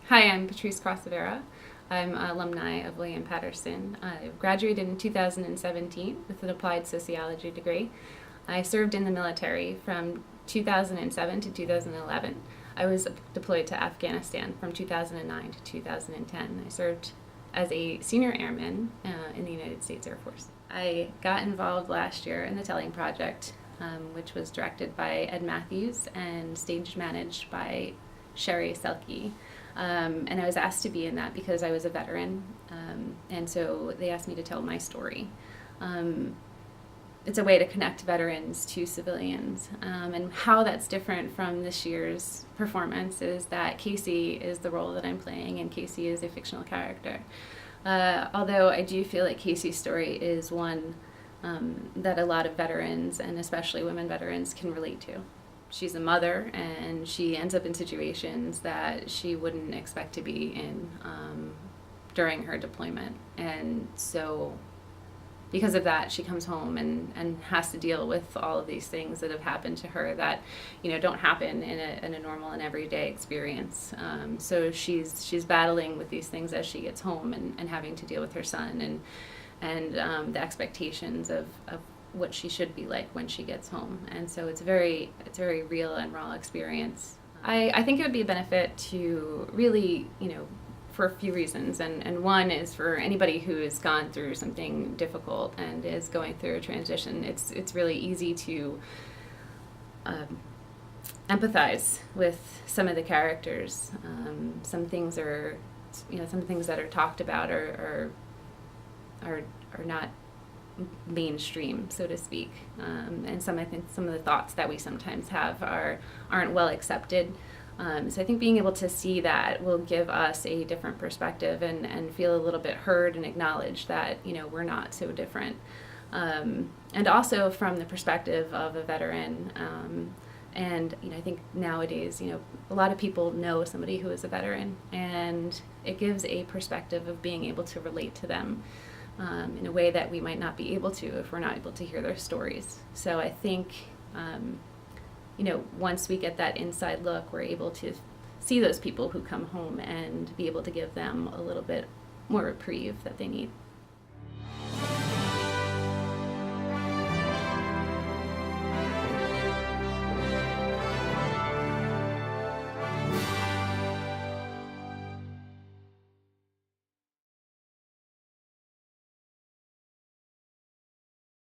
Hi, I'm Patrice Crocevera. I'm an alumni of William Patterson. I graduated in 2017 with an Applied Sociology degree. I served in the military from 2007 to 2011. I was deployed to Afghanistan from 2009 to 2010. I served as a senior airman in the United States Air Force. I got involved last year in the Telling Project, which was directed by Ed Matthews and stage managed by Sherry Selke. And I was asked to be in that because I was a veteran, and so they asked me to tell my story. It's a way to connect veterans to civilians, and how that's different from this year's performance is that Casey is the role that I'm playing, and Casey is a fictional character. Although I do feel like Casey's story is one that a lot of veterans, and especially women veterans, can relate to. She's a mother, and she ends up in situations that she wouldn't expect to be in during her deployment. And so because of that, she comes home and has to deal with all of these things that have happened to her that, don't happen in a normal and everyday experience. So she's battling with these things as she gets home and having to deal with her son and the expectations of what she should be like when she gets home. And so it's a very real and raw experience. I think it would be a benefit to really, for a few reasons. And one is for anybody who has gone through something difficult and is going through a transition. It's really easy to empathize with some of the characters. Some things that are talked about are not mainstream, so to speak, and I think some of the thoughts that we sometimes have aren't well accepted. So I think being able to see that will give us a different perspective and feel a little bit heard and acknowledge that we're not so different. And also from the perspective of a veteran. And I think nowadays, a lot of people know somebody who is a veteran, and it gives a perspective of being able to relate to them in a way that we might not be able to if we're not able to hear their stories. So I think, once we get that inside look, we're able to see those people who come home and be able to give them a little bit more reprieve that they need.